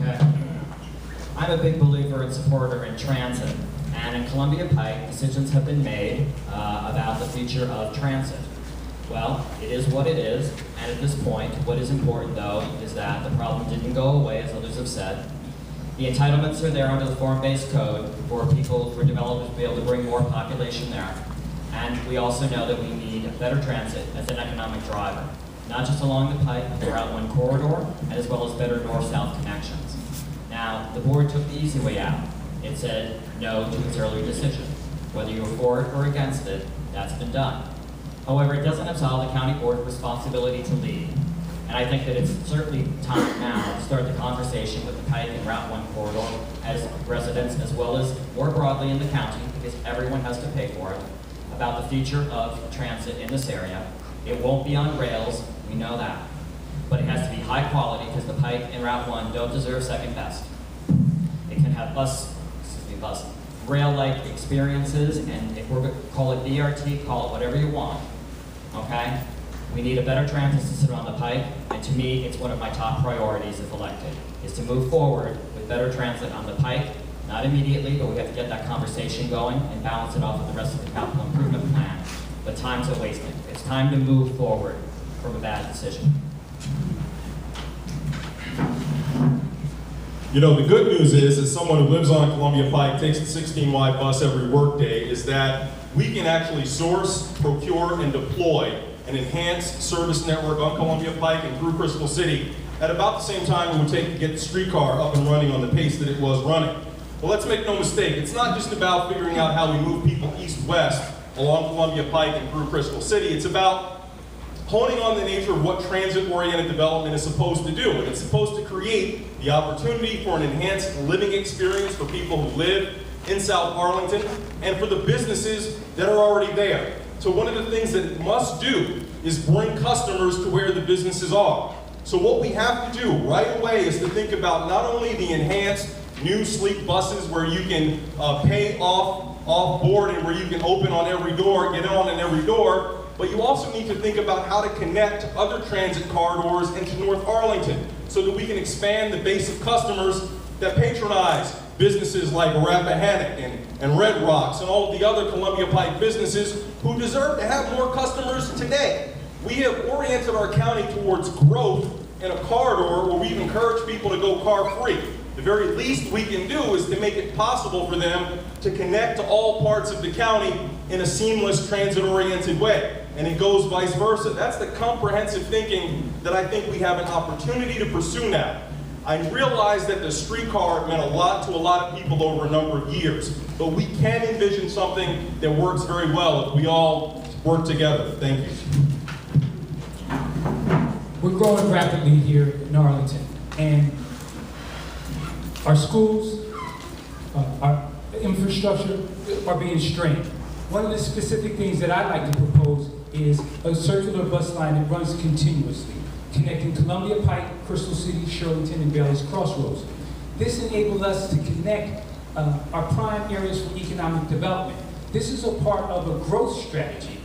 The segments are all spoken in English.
Okay. I'm a big believer and supporter in transit. And in Columbia Pike, decisions have been made about the future of transit. Well, it is what it is, and at this point, what is important though is that the problem didn't go away, as others have said. The entitlements are there under the form-based code for developers to be able to bring more population there. And we also know that we need better transit as an economic driver, not just along the Pike, but the Route 1 corridor, and as well as better north-south connections. Now, the board took the easy way out. It said no to its earlier decision. Whether you were for it or against it, that's been done. However, it doesn't absolve the county board of responsibility to lead. And I think that it's certainly time now to start the conversation with the Pike and Route 1 corridor as residents, as well as more broadly in the county, because everyone has to pay for it, about the future of transit in this area. It won't be on rails, we know that. But it has to be high quality, because the Pike and Route 1 don't deserve second best. It can have rail-like experiences, and if we're going to call it BRT, call it whatever you want, okay? We need a better transit system on the Pike, and to me, it's one of my top priorities if elected, is to move forward with better transit on the Pike, not immediately, but we have to get that conversation going and balance it off with the rest of the capital improvement plan. But time's a wasting. It's time to move forward from a bad decision. You know, the good news is, as someone who lives on Columbia Pike, takes the 16Y bus every workday, is that we can actually source, procure, and deploy an enhanced service network on Columbia Pike and through Crystal City at about the same time it would take to get the streetcar up and running on the pace that it was running. Well, let's make no mistake, it's not just about figuring out how we move people east-west along Columbia Pike and through Crystal City. It's about honing on the nature of what transit-oriented development is supposed to do. And it's supposed to create the opportunity for an enhanced living experience for people who live in South Arlington and for the businesses that are already there. So one of the things that it must do is bring customers to where the businesses are. So what we have to do right away is to think about not only the enhanced new sleek buses where you can pay off board and where you can open on every door, get on in every door, but you also need to think about how to connect other transit corridors into North Arlington so that we can expand the base of customers that patronize businesses like Rappahannock and Red Rocks and all of the other Columbia Pike businesses who deserve to have more customers today. We have oriented our county towards growth in a corridor where we've encouraged people to go car-free. The very least we can do is to make it possible for them to connect to all parts of the county in a seamless transit-oriented way. And it goes vice versa. That's the comprehensive thinking that I think we have an opportunity to pursue now. I realize that the streetcar meant a lot to a lot of people over a number of years, but we can envision something that works very well if we all work together. Thank you. We're growing rapidly here in Arlington, and our schools, our infrastructure are being strained. One of the specific things that I'd like to propose is a circular bus line that runs continuously, connecting Columbia Pike, Crystal City, Shirlington, and Bailey's Crossroads. This enables us to connect our prime areas for economic development. This is a part of a growth strategy.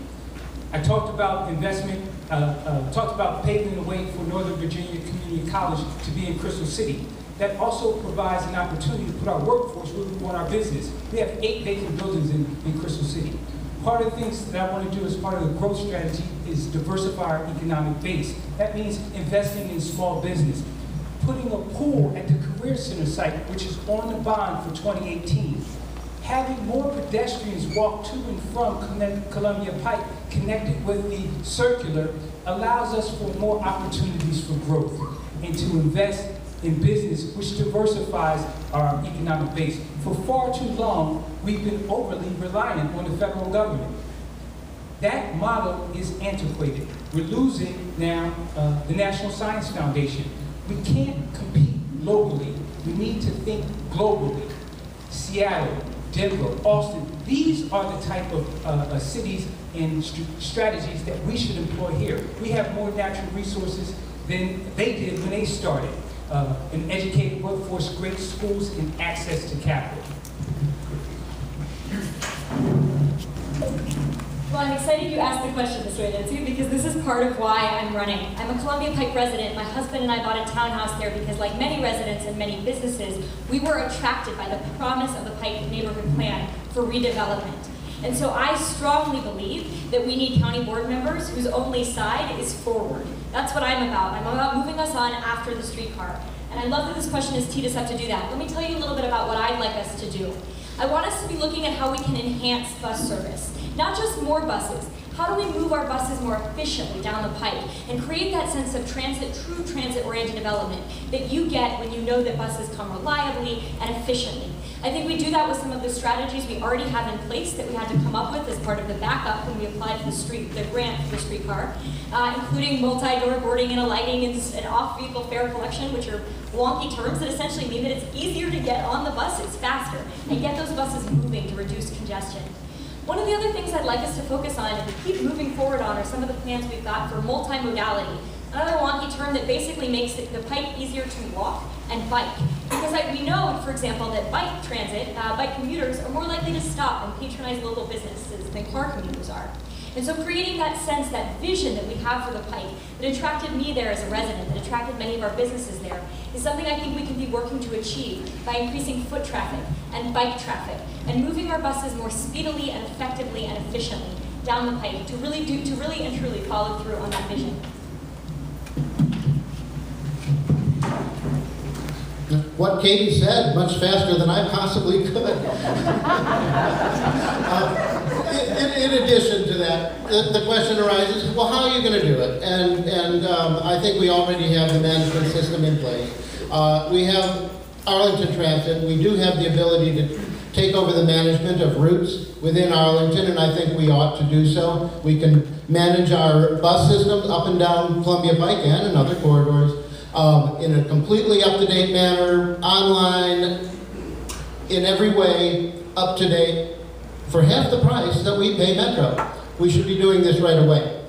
I talked about investment, talked about paving the way for Northern Virginia Community College to be in Crystal City. That also provides an opportunity to put our workforce where we want our business. We have 8 vacant buildings in Crystal City. Part of the things that I want to do as part of the growth strategy is diversify our economic base. That means investing in small business, putting a pool at the Career Center site, which is on the bond for 2018, having more pedestrians walk to and from Columbia Pike connected with the circular allows us for more opportunities for growth and to invest in business, which diversifies our economic base. For far too long, we've been overly reliant on the federal government. That model is antiquated. We're losing now the National Science Foundation. We can't compete locally. We need to think globally. Seattle, Denver, Austin, these are the type of cities and strategies that we should employ here. We have more natural resources than they did when they started. An educated workforce, great schools, and access to capital. Well, I'm excited you asked the question this way, Nancy, because this is part of why I'm running. I'm a Columbia Pike resident. My husband and I bought a townhouse there because, like many residents and many businesses, we were attracted by the promise of the Pike neighborhood plan for redevelopment. And so I strongly believe that we need county board members whose only side is forward. That's what I'm about. I'm about moving us on after the streetcar. And I love that this question has teed us up to do that. Let me tell you a little bit about what I'd like us to do. I want us to be looking at how we can enhance bus service. Not just more buses. How do we move our buses more efficiently down the pike and create that sense of transit, true transit-oriented development that you get when you know that buses come reliably and efficiently. I think we do that with some of the strategies we already have in place that we had to come up with as part of the backup when we applied for the grant for the streetcar, including multi-door boarding and alighting and off-vehicle fare collection, which are wonky terms that essentially mean that it's easier to get on the buses faster and get those buses moving to reduce congestion. One of the other things I'd like us to focus on and to keep moving forward on are some of the plans we've got for multimodality. Another wonky term that basically makes the pike easier to walk and bike. Because we know, for example, that bike transit, bike commuters are more likely to stop and patronize local businesses than car commuters are. And so creating that sense, that vision that we have for the pike, that attracted me there as a resident, that attracted many of our businesses there, is something I think we can be working to achieve by increasing foot traffic and bike traffic and moving our buses more speedily and effectively and efficiently down the pike to really and truly follow through on that vision. What Katie said much faster than I possibly could. In addition to that, the question arises, well, how are you going to do it? And I think we already have the management system in place. We have Arlington Transit. We do have the ability to take over the management of routes within Arlington, and I think we ought to do so. We can manage our bus systems up and down Columbia Pike and in other corridors in a completely up-to-date manner, online, in every way, up-to-date, for half the price that we pay Metro. We should be doing this right away.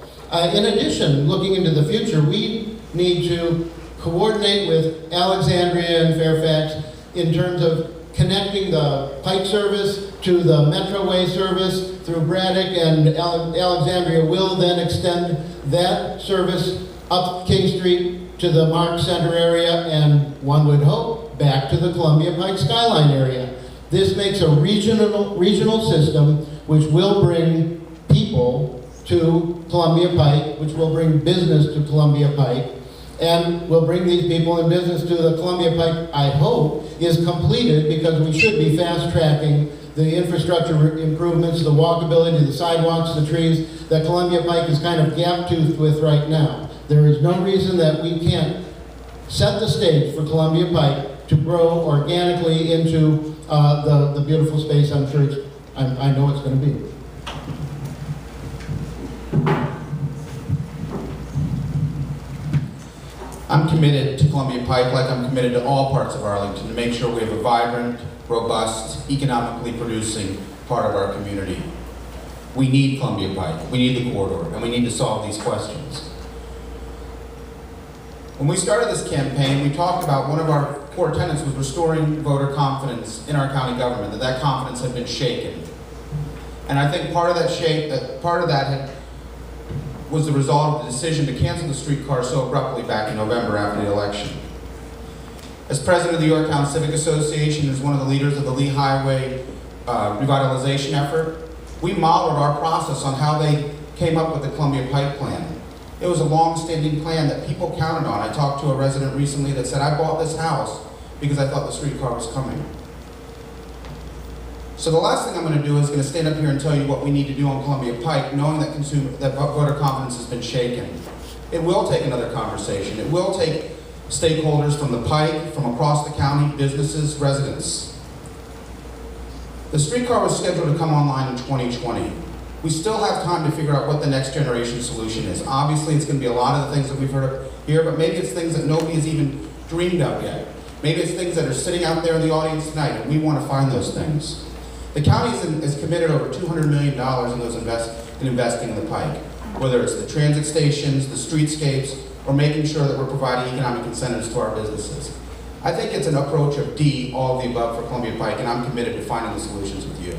In addition, looking into the future, we need to coordinate with Alexandria and Fairfax in terms of connecting the Pike service to the Metroway service through Braddock, and Alexandria will then extend that service up King Street to the Mark Center area, and one would hope back to the Columbia Pike Skyline area. This makes a regional system which will bring people to Columbia Pike, which will bring business to Columbia Pike, and will bring these people in business to the Columbia Pike, I hope, is completed, because we should be fast-tracking the infrastructure improvements, the walkability, the sidewalks, the trees that Columbia Pike is kind of gap-toothed with right now. There is no reason that we can't set the stage for Columbia Pike to grow organically into the beautiful space I'm sure I know it's going to be. I'm committed to Columbia Pike, like I'm committed to all parts of Arlington, to make sure we have a vibrant, robust, economically producing part of our community. We need Columbia Pike, we need the corridor, and we need to solve these questions. When we started this campaign, we talked about one of our core tenets was restoring voter confidence in our county government, that confidence had been shaken. And I think part of that was the result of the decision to cancel the streetcar so abruptly back in November after the election. As president of the Yorktown Civic Association, as one of the leaders of the Lee Highway revitalization effort, we modeled our process on how they came up with the Columbia Pike plan. It was a long-standing plan that people counted on. I talked to a resident recently that said, I bought this house because I thought the streetcar was coming. So the last thing I'm going to do is going to stand up here and tell you what we need to do on Columbia Pike, knowing that voter confidence has been shaken. It will take another conversation. It will take stakeholders from the Pike, from across the county, businesses, residents. The streetcar was scheduled to come online in 2020. We still have time to figure out what the next generation solution is. Obviously, it's going to be a lot of the things that we've heard of here, but maybe it's things that nobody has even dreamed of yet. Maybe it's things that are sitting out there in the audience tonight, and we want to find those things. The county has committed over $200 million in investing in the Pike, whether it's the transit stations, the streetscapes, or making sure that we're providing economic incentives to our businesses. I think it's an approach of D, all of the above for Columbia Pike, and I'm committed to finding the solutions with you.